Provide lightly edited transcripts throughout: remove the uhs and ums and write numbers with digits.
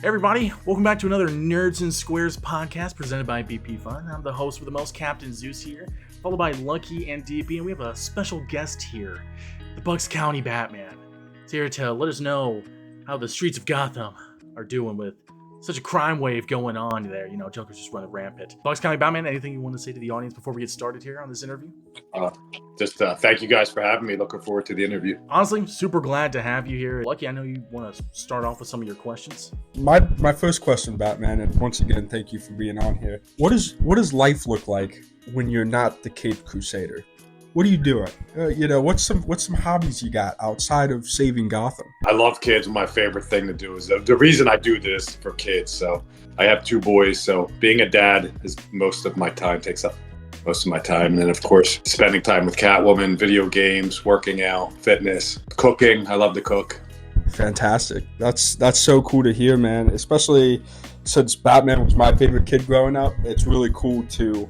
Hey everybody, welcome back to another Nerds and Squares podcast presented by BP Fun. I'm the host with the most, Captain Zeus here, followed by Lucky and DP, and we have a special guest here, the Bucks County Batman. He's here to let us know how the streets of Gotham are doing with such a crime wave going on there. You know, Joker's just running rampant. Bucks County Batman, anything you want to say to the audience before we get started here on this interview? Thank you guys for having me. Looking forward to the interview. Honestly, super glad to have you here. Lucky, I know you want to start off with some of your questions. My first question, Batman, and once again, thank you for being on here. What does life look like when you're not the Caped Crusader? What are you doing? What's some hobbies you got outside of saving Gotham? I love kids. My favorite thing to do is the reason I do this for kids. So I have two boys. So being a dad is takes up most of my time. And then of course, spending time with Catwoman, video games, working out, fitness, cooking. I love to cook. Fantastic. That's so cool to hear, man. Especially since Batman was my favorite kid growing up. It's really cool to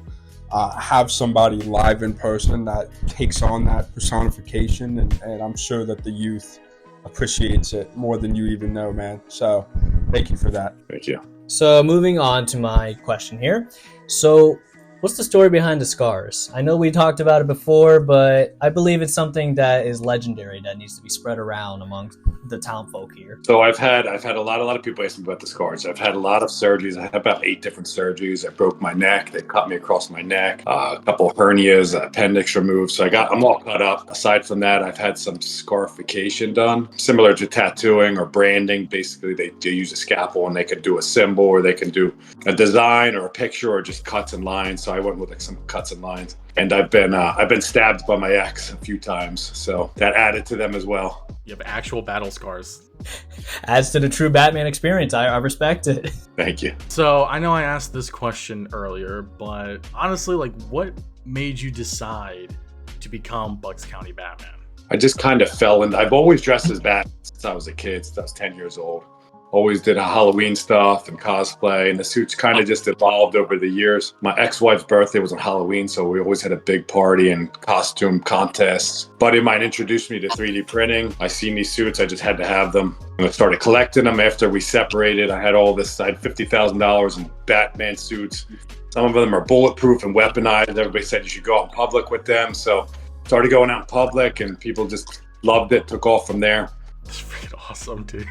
have somebody live in person that takes on that personification, and I'm sure that the youth appreciates it more than you even know, man. So thank you for that. Thank you. So moving on to my question here. So what's the story behind the scars? I know we talked about it before, but I believe it's something that is legendary that needs to be spread around amongst the town folk here. So I've had a lot of people ask me about the scars. I've had a lot of surgeries. I had about 8 different surgeries. I broke my neck. They cut me across my neck. A couple of hernias, appendix removed. So I'm all cut up. Aside from that, I've had some scarification done, similar to tattooing or branding. Basically, they use a scalpel and they could do a symbol, or they can do a design or a picture, or just cuts and lines. So I went with like some cuts and lines. And I've been stabbed by my ex a few times, so that added to them as well. You have actual battle scars. Adds to the true Batman experience. I respect it. Thank you. So I know I asked this question earlier, but honestly, what made you decide to become Bucks County Batman? I just kind of fell in. I've always dressed as Batman since I was a kid, since I was 10 years old. Always did Halloween stuff and cosplay, and the suits kind of just evolved over the years. My ex-wife's birthday was on Halloween, so we always had a big party and costume contests. Buddy of mine introduced me to 3D printing. I seen these suits, I just had to have them. And I started collecting them after we separated. I had all this, I had $50,000 in Batman suits. Some of them are bulletproof and weaponized. Everybody said you should go out in public with them. So started going out in public, and people just loved it, took off from there. That's freaking awesome, dude.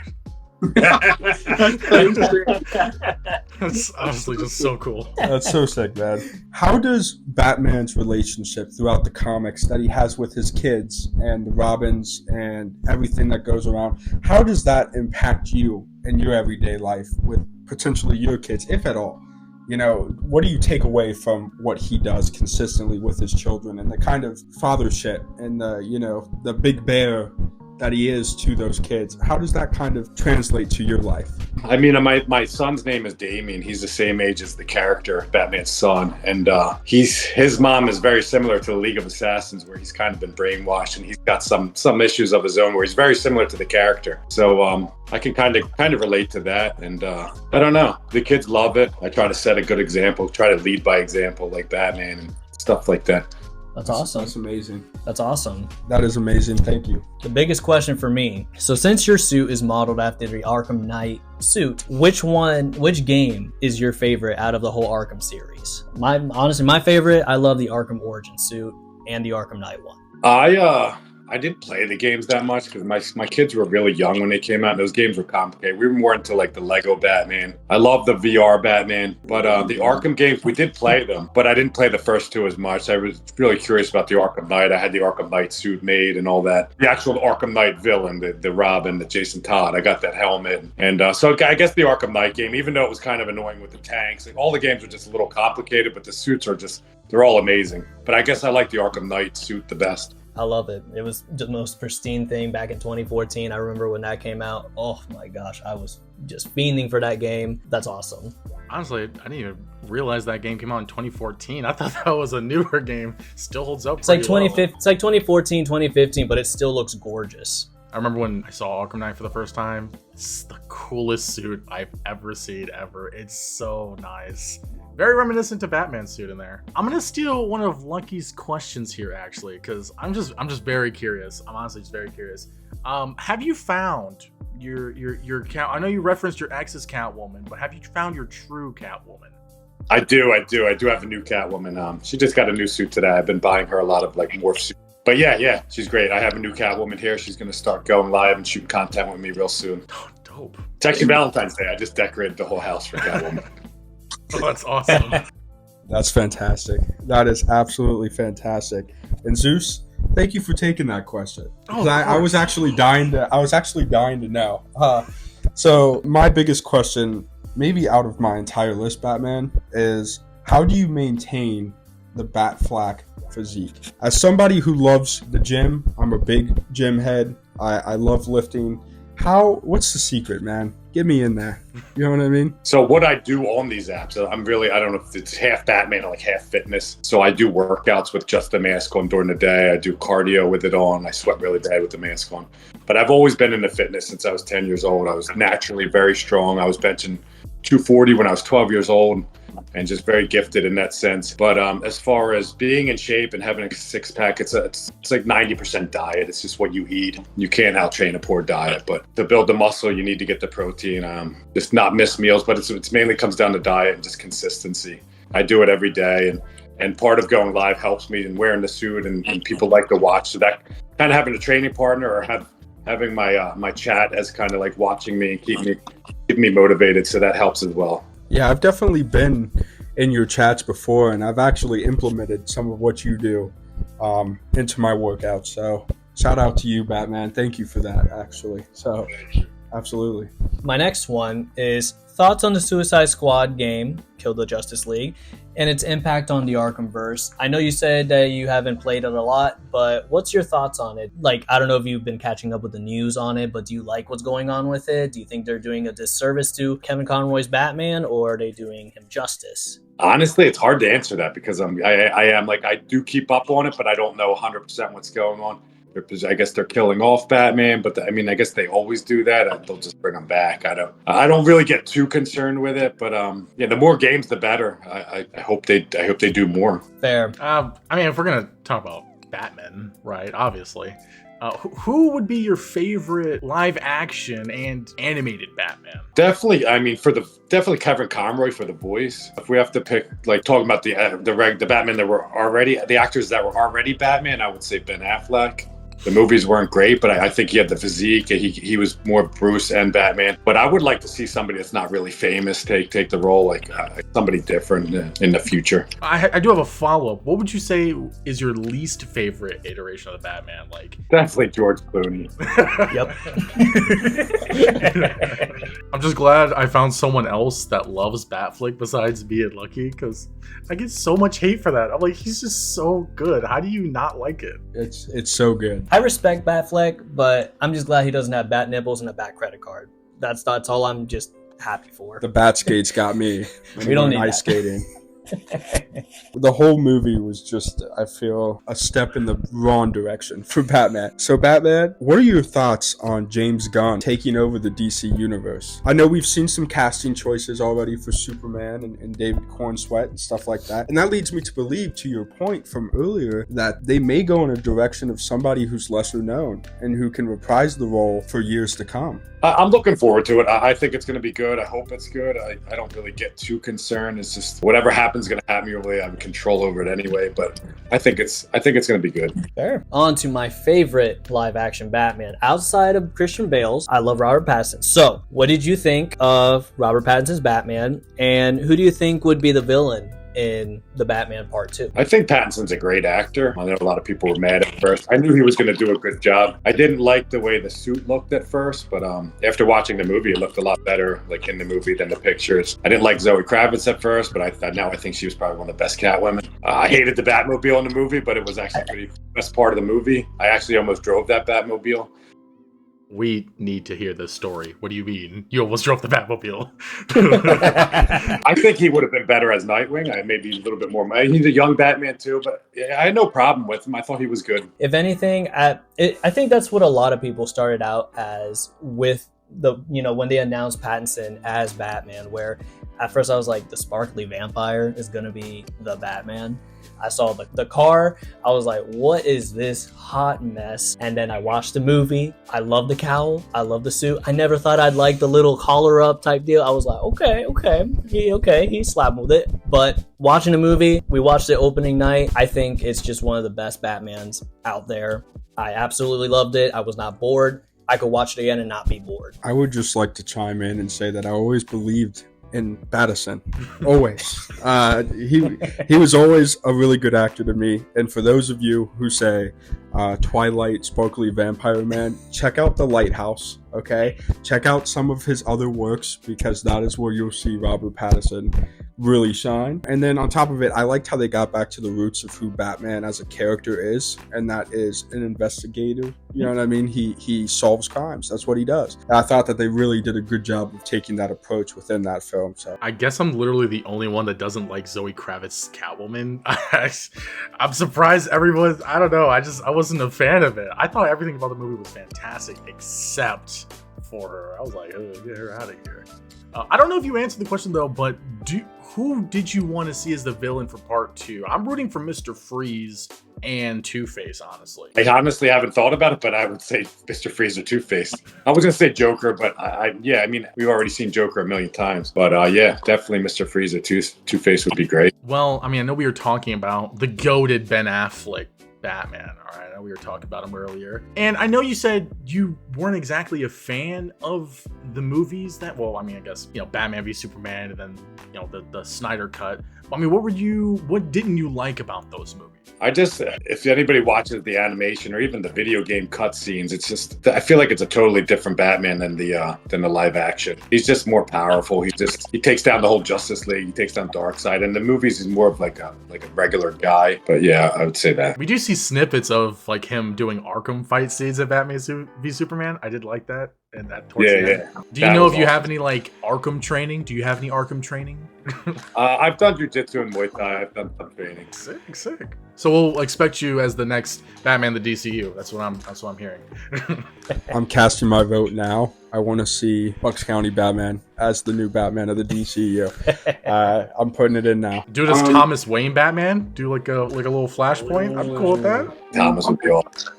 That's honestly just so cool. That's so sick, man. How does Batman's relationship throughout the comics that he has with his kids and the Robins and everything that goes around, how does that impact you in your everyday life with potentially your kids, if at all? You know, what do you take away from what he does consistently with his children and the kind of fathership and the big bear that he is to those kids? How does that kind of translate to your life? I mean, my son's name is Damien. He's the same age as the character, Batman's son. And his mom is very similar to the League of Assassins, where he's kind of been brainwashed, and he's got some issues of his own where he's very similar to the character. So I can kind of relate to that. And I don't know. The kids love it. I try to set a good example, try to lead by example like Batman and stuff like that. That's awesome. That's amazing. That's awesome. That is amazing. Thank you. The biggest question for me. So since your suit is modeled after the Arkham Knight suit, which game is your favorite out of the whole Arkham series? My favorite, I love the Arkham Origin suit and the Arkham Knight one. I didn't play the games that much because my kids were really young when they came out. And those games were complicated. We were more into like the Lego Batman. I love the VR Batman, but the Arkham games, we did play them, but I didn't play the first two as much. I was really curious about the Arkham Knight. I had the Arkham Knight suit made and all that. The actual Arkham Knight villain, the Robin, the Jason Todd. I got that helmet. And so I guess the Arkham Knight game, even though it was kind of annoying with the tanks, like all the games were just a little complicated, but the suits are they're all amazing. But I guess I like the Arkham Knight suit the best. I love it. It was the most pristine thing back in 2014. I remember when that came out. Oh my gosh, I was just fiending for that game. That's awesome. Honestly, I didn't even realize that game came out in 2014. I thought that was a newer game. Still holds up. It's like 2014, 2015, but it still looks gorgeous. I remember when I saw Arkham Knight for the first time. It's the coolest suit I've ever seen ever. It's so nice. Very reminiscent to Batman's suit in there. I'm gonna steal one of Lucky's questions here, actually, because I'm just very curious. I'm honestly just very curious. Have you found your cat? I know you referenced your ex's Catwoman, but have you found your true Catwoman? I do have a new Catwoman. She just got a new suit today. I've been buying her a lot of like morph suits. But yeah, she's great. I have a new Catwoman here. She's gonna start going live and shooting content with me real soon. Oh, dope. It's actually Valentine's Day. I just decorated the whole house for Catwoman. Oh, that's awesome. That's fantastic. That is absolutely fantastic. And Zeus, thank you for taking that question. Oh, I was actually dying to know. So my biggest question, maybe out of my entire list, Batman, is how do you maintain the Batfleck physique? As somebody who loves the gym, I'm a big gym head. I love lifting. What's the secret, man? Get me in there. You know what I mean? So what I do on these apps, I don't know if it's half Batman or like half fitness. So I do workouts with just the mask on during the day. I do cardio with it on. I sweat really bad with the mask on. But I've always been into fitness since I was 10 years old. I was naturally very strong. I was benching 240 when I was 12 years old and just very gifted in that sense. But as far as being in shape and having a six-pack, it's like 90% diet. It's just what you eat. You can't out-train a poor diet. But to build the muscle, you need to get the protein, just not miss meals. But it's mainly comes down to diet and just consistency. I do it every day. And part of going live helps me in wearing the suit and people like to watch. So that kind of having a training partner or having my chat as kind of like watching me and keeping me motivated. So that helps as well. Yeah, I've definitely been in your chats before, and I've actually implemented some of what you do into my workouts. So shout out to you, Batman. Thank you for that, actually. So absolutely. My next one is thoughts on the Suicide Squad game, Kill the Justice League, and its impact on the Arkhamverse. I know you said that you haven't played it a lot, but what's your thoughts on it? Like, I don't know if you've been catching up with the news on it, but do you like what's going on with it? Do you think they're doing a disservice to Kevin Conroy's Batman, or are they doing him justice? Honestly, it's hard to answer that because I do keep up on it, but I don't know 100% what's going on. I guess they're killing off Batman, but I guess they always do that. They'll just bring him back. I don't really get too concerned with it, but the more games, the better. I hope they do more. Fair. If we're gonna talk about Batman, right? Obviously, who would be your favorite live action and animated Batman? Definitely. Definitely Kevin Conroy for the voice. If we have to pick, like talking about the Batman that were already the actors that were already Batman, I would say Ben Affleck. The movies weren't great, but I think he had the physique. He was more Bruce and Batman. But I would like to see somebody that's not really famous take the role, like somebody different in the future. I do have a follow-up. What would you say is your least favorite iteration of the Batman? Like definitely George Clooney. Yep. I'm just glad I found someone else that loves Batfleck besides me and Lucky, because I get so much hate for that. I'm like, he's just so good. How do you not like it? It's so good. I respect Batfleck, but I'm just glad he doesn't have bat nipples and a bat credit card. That's all I'm just happy for. The bat skates got me. We don't need ice skating. The whole movie was just, I feel, a step in the wrong direction for Batman. So Batman, what are your thoughts on James Gunn taking over the DC universe? I know we've seen some casting choices already for Superman and David Cornsweet and stuff like that. And that leads me to believe, to your point from earlier, that they may go in a direction of somebody who's lesser known and who can reprise the role for years to come. I'm looking forward to it. I think it's going to be good. I hope it's good. I don't really get too concerned. It's just whatever happens is going to happen. You really have control over it anyway. But I think it's going to be good. Fair. On to my favorite live action Batman outside of Christian Bale's. I love Robert Pattinson. So, what did you think of Robert Pattinson's Batman, and who do you think would be the villain in the Batman Part 2? I think Pattinson's a great actor. I know a lot of people were mad at first. I knew he was going to do a good job. I didn't like the way the suit looked at first, but after watching the movie, it looked a lot better like in the movie than the pictures. I didn't like Zoe Kravitz at first, but I think she was probably one of the best Catwomen. I hated the Batmobile in the movie, but it was actually the best part of the movie. I actually almost drove that Batmobile. We need to hear this story. What do you mean? You almost drove the Batmobile. I think he would have been better as Nightwing. Maybe a little bit more. He's a young Batman too, but I had no problem with him. I thought he was good. If anything, I think that's what a lot of people started out as with when they announced Pattinson as Batman, where at first I was like, the sparkly vampire is gonna be the Batman. I saw the car. I was like, what is this hot mess? And then I watched the movie. I love the cowl. I love the suit. I never thought I'd like the little collar up type deal. I was like, okay, he slapped with it. But watching the movie, we watched it opening night. I think it's just one of the best Batmans out there. I absolutely loved it. I was not bored. I could watch it again and not be bored. I would just like to chime in and say that I always believed in Pattinson. Always. He was always a really good actor to me. And for those of you who say Twilight, Sparkly Vampire Man, check out The Lighthouse, okay? Check out some of his other works, because that is where you'll see Robert Pattinson really shine. And then on top of it, I liked how they got back to the roots of who Batman as a character is, and that is an investigator. You know what I mean? He solves crimes. That's what he does. And I thought that they really did a good job of taking that approach within that film. So I guess I'm literally the only one that doesn't like Zoe Kravitz's Catwoman. I'm surprised everyone. I don't know. I wasn't a fan of it. I thought everything about the movie was fantastic, except for her. I was like, oh, get her out of here. I don't know if you answered the question though, but who did you want to see as the villain for part 2? I'm rooting for Mr. Freeze and Two-Face, honestly. I honestly haven't thought about it, but I would say Mr. Freeze or Two-Face. I was gonna say Joker, but I mean, we've already seen Joker a million times. But yeah, definitely Mr. Freeze or Two-Face would be great. Well, I mean, I know we were talking about the goated Ben Affleck Batman. All right, I know we were talking about him earlier, and I know you said you weren't exactly a fan of the movies that, well, I mean, I guess, Batman v Superman, and then the Snyder cut. I mean, what didn't you like about those movies? If anybody watches the animation or even the video game cutscenes, it's just, I feel like it's a totally different Batman than the live action. He's just more powerful. He takes down the whole Justice League. He takes down Darkseid. And the movies is more of like a regular guy. But yeah, I would say that. We do see snippets of like him doing Arkham fight scenes at Batman v Superman. I did like that. And that towards the end. Yeah. Do you know if you have any like Arkham training? Do you have any Arkham training? I've done jiu-jitsu and Muay Thai. I've done some training. Sick. So we'll expect you as the next Batman the DCU. That's what I'm hearing. I'm casting my vote now. I want to see Bucks County Batman as the new Batman of the DCU. I'm putting it in now. Do it as Thomas Wayne Batman. Do like a little Flashpoint. I'm cool with that. Thomas would be awesome.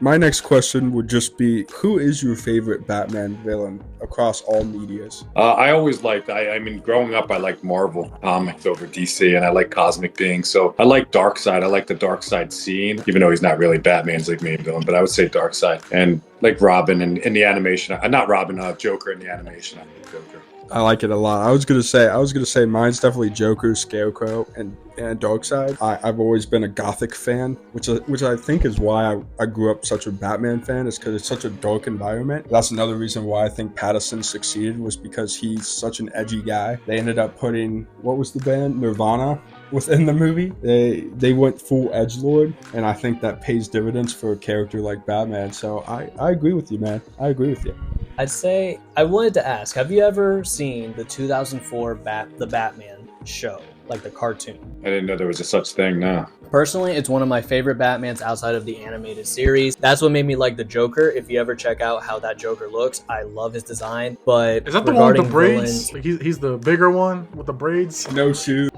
My next question would just be, who is your favorite Batman villain across all medias? I always liked, I mean, growing up, I liked Marvel comics over DC, and I like cosmic beings. So I like Darkseid. I like the Darkseid scene, even though he's not really Batman's like main villain, but I would say Darkseid. And like Robin in the animation, not Robin, Joker in the animation. I think Joker. I like it a lot. I was gonna say mine's definitely Joker, Scarecrow, and Darkseid. I've always been a Gothic fan, which I think is why I grew up such a Batman fan, is because it's such a dark environment. That's another reason why I think Pattinson succeeded, was because he's such an edgy guy. They ended up putting, what was the band? Nirvana within the movie. They went full edgelord, and I think that pays dividends for a character like Batman. So I agree with you, man. I agree with you. I'd say, I wanted to ask, have you ever seen the 2004 The Batman show, like the cartoon? I didn't know there was a such thing, no. Personally, it's one of my favorite Batmans outside of the animated series. That's what made me like the Joker. If you ever check out how that Joker looks, I love his design. But is that the one with the braids? Like he's the bigger one with the braids? No shoes.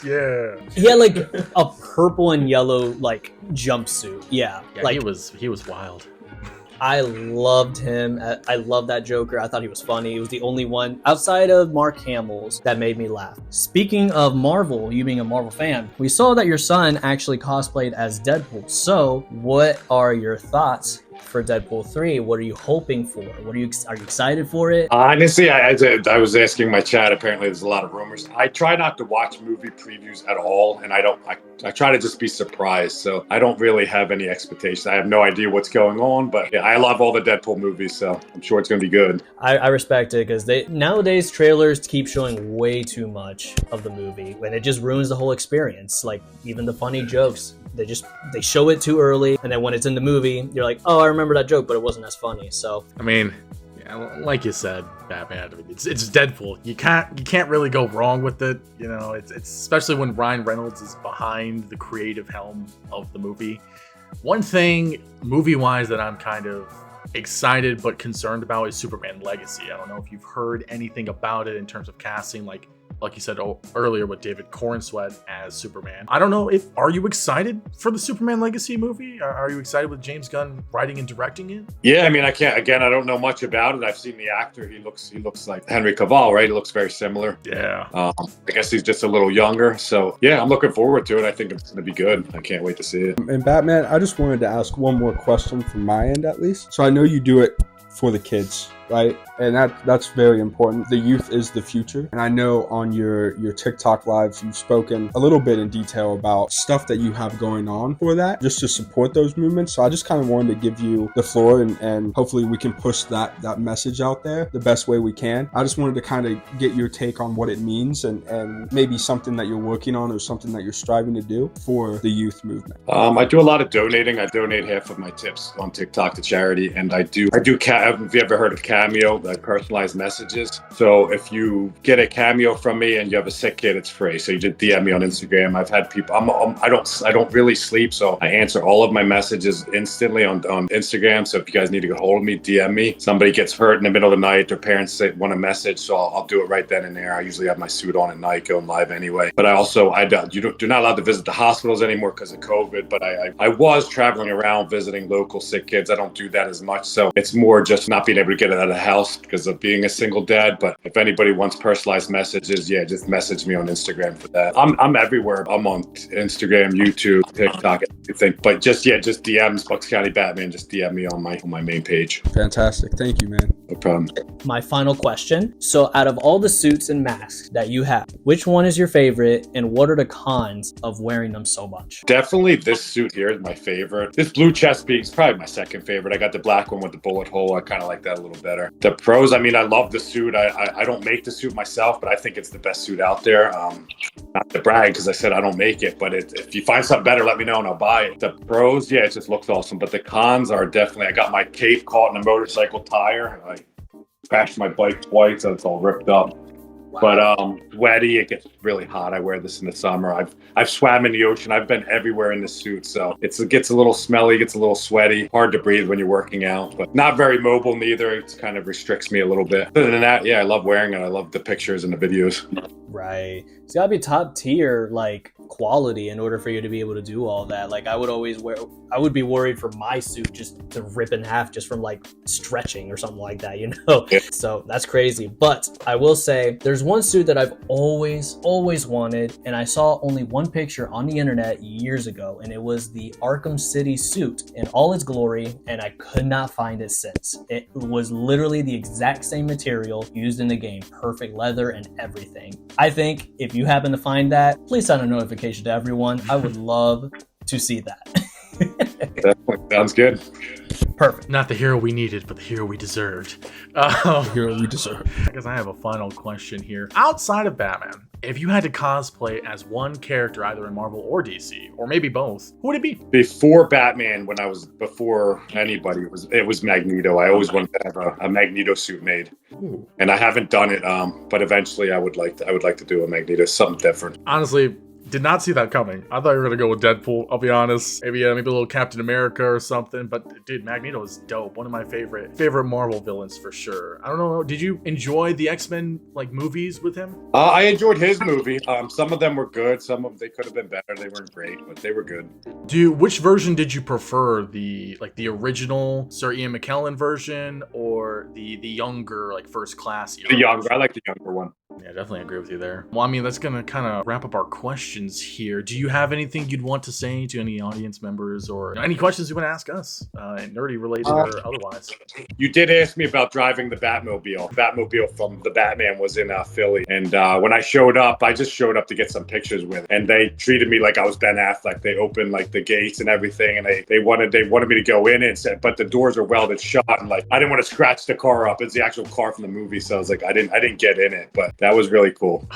Yeah. He had like a purple and yellow like jumpsuit. Yeah, like he was wild. I loved him. I love that Joker. I thought he was funny. He was the only one outside of Mark Hamill's that made me laugh. Speaking of Marvel, you being a Marvel fan, we saw that your son actually cosplayed as Deadpool. So what are your thoughts for Deadpool 3? What are you hoping for? Are you excited for it? Honestly, I was asking my chat. Apparently, there's a lot of rumors. I try not to watch movie previews at all, and I try to just be surprised. So I don't really have any expectations. I have no idea what's going on, but yeah, I love all the Deadpool movies, so I'm sure it's going to be good. I respect it, because nowadays trailers keep showing way too much of the movie, and it just ruins the whole experience. Like even the funny jokes. They show it too early, and then when it's in the movie, you're like, oh, I remember that joke, but it wasn't as funny. So I mean, yeah, like you said, Batman. I mean, it's Deadpool. You can't really go wrong with it. It's especially when Ryan Reynolds is behind the creative helm of the movie. One thing movie-wise that I'm kind of excited but concerned about is Superman Legacy. I don't know if you've heard anything about it in terms of casting, like you said earlier with David Cornsweet as Superman. I don't know are you excited for the Superman Legacy movie? Are you excited with James Gunn writing and directing it? Yeah, I mean, I don't know much about it. I've seen the actor. He looks like Henry Cavill, right? He looks very similar. Yeah. I guess he's just a little younger. So yeah, I'm looking forward to it. I think it's going to be good. I can't wait to see it. And Batman, I just wanted to ask one more question from my end, at least. So I know you do it for the kids, right? And that's very important. The youth is the future. And I know on your TikTok lives, you've spoken a little bit in detail about stuff that you have going on for that, just to support those movements. So I just kind of wanted to give you the floor and hopefully we can push that message out there the best way we can. I just wanted to kind of get your take on what it means and maybe something that you're working on or something that you're striving to do for the youth movement. I do a lot of donating. I donate half of my tips on TikTok to charity, and I do. Have you ever heard of Cameo, like personalized messages? So if you get a Cameo from me and you have a sick kid, it's free. So you just DM me on Instagram. I've had people. I don't really sleep, so I answer all of my messages instantly on Instagram. So if you guys need to get hold of me, DM me. Somebody gets hurt in the middle of the night, their parents want a message, so I'll do it right then and there. I usually have my suit on at night, going live anyway. But you're not allowed to visit the hospitals anymore because of COVID. But I was traveling around visiting local sick kids. I don't do that as much, so it's more just not being able to get it out of the house because of being a single dad. But if anybody wants personalized messages, yeah, just message me on Instagram for that. I'm everywhere. I'm on Instagram, YouTube, TikTok, everything. But just DMs, Bucks County Batman. Just DM me on my main page. Fantastic. Thank you, man. No problem. My final question. So out of all the suits and masks that you have, which one is your favorite and what are the cons of wearing them so much? Definitely this suit here is my favorite. This blue chest piece is probably my second favorite. I got the black one with the bullet hole. I kind of like that a little better. The pros, I mean, I love the suit. I don't make the suit myself, but I think it's the best suit out there. Not to brag because I said I don't make it, but if you find something better, let me know and I'll buy it. The pros, yeah, it just looks awesome. But the cons are definitely, I got my cape caught in a motorcycle tire. I crashed my bike twice, so it's all ripped up. But sweaty, it gets really hot. I wear this in the summer. I've swam in the ocean. I've been everywhere in this suit, so it gets a little smelly, gets a little sweaty, hard to breathe when you're working out, but not very mobile neither. It kind of restricts me a little bit. Other than that, yeah, I love wearing it. I love the pictures and the videos. Right. It's gotta be top tier, like quality in order for you to be able to do all that. Like I would be worried for my suit just to rip in half just from like stretching or something like that, you know? Yeah. So that's crazy. But I will say there's one suit that I've always wanted, and I saw only one picture on the internet years ago, and it was the Arkham City suit in all its glory, and I could not find it since. It was literally the exact same material used in the game, perfect leather and everything. I think if you happen to find that, please send a notification to everyone. I would love to see that. Definitely sounds good. Perfect. Not the hero we needed, but the hero we deserved. Hero we deserve. I guess I have a final question here. Outside of Batman, if you had to cosplay as one character, either in Marvel or DC, or maybe both, who would it be? Before Batman, before anybody, it was Magneto. I always wanted to have a Magneto suit made. Ooh. And I haven't done it, but eventually I would like to do a Magneto, something different. Honestly, did not see that coming. I thought you were gonna go with Deadpool, I'll be honest. Maybe a little Captain America or something. But dude, Magneto is dope. One of my favorite Marvel villains for sure. I don't know. Did you enjoy the X-Men movies with him? I enjoyed his movie. Some of them were good. Some of them they could have been better. They weren't great, but they were good. Which version did you prefer? The original Sir Ian McKellen version, or the younger first class? The younger. I like the younger one. Yeah, definitely agree with you there. Well, I mean, that's gonna kind of wrap up our questions here. Do you have anything you'd want to say to any audience members, or any questions you want to ask us, nerdy related or otherwise? You did ask me about driving the Batmobile. Batmobile from the Batman was in Philly, and when I showed up, I just showed up to get some pictures with it. And they treated me like I was Ben Affleck. They opened the gates and everything, and they wanted me to go in and said, but the doors are welded shut, and I didn't want to scratch the car up. It's the actual car from the movie, so I was like, I didn't get in it, but That was really cool.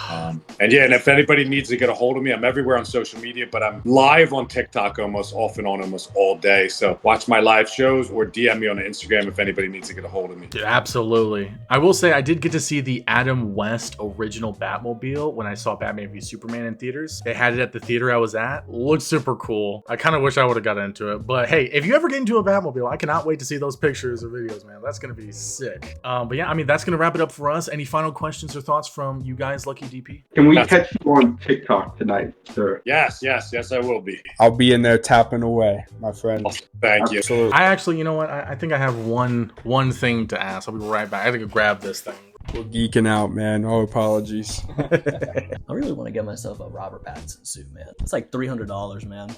And yeah, and if anybody needs to get a hold of me, I'm everywhere on social media, but I'm live on TikTok almost all day. So watch my live shows or DM me on Instagram if anybody needs to get a hold of me. Dude, absolutely. I will say I did get to see the Adam West original Batmobile when I saw Batman v Superman in theaters. They had it at the theater I was at. Looked super cool. I kind of wish I would have got into it. But hey, if you ever get into a Batmobile, I cannot wait to see those pictures or videos, man. That's going to be sick. But yeah, I mean, that's going to wrap it up for us. Any final questions or thoughts from you guys, Lucky DP? Can we catch you on TikTok tonight, sir? Yes, I will be. I'll be in there tapping away, my friend. Thank you. Absolutely. I actually, you know what? I think I have one thing to ask. I'll be right back. I have to go grab this thing. We're geeking out, man. Oh, apologies. I really want to get myself a Robert Pattinson suit, man. It's like $300, man.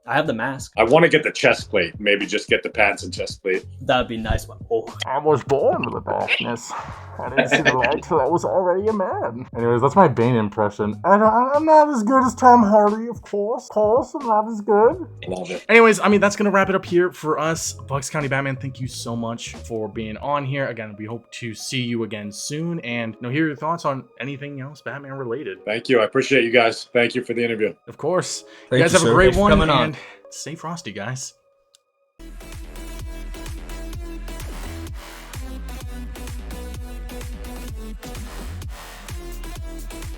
I have the mask. I want to get the chest plate. Maybe just get the Pattinson chest plate. That'd be nice, but I was born with a darkness. I didn't see the light till I was already a man. Anyways, that's my Bane impression. I'm not as good as Tom Hardy, of course. I'm not as good. Love it. Anyways, I mean, that's going to wrap it up here for us. Bucks County Batman, thank you so much for being on here. Again, we hope to see you again soon and hear your thoughts on anything else Batman related. Thank you. I appreciate you guys. Thank you for the interview. Of course. Thank You guys you, have a sir. great Thanks for one. coming on. And stay frosty, guys.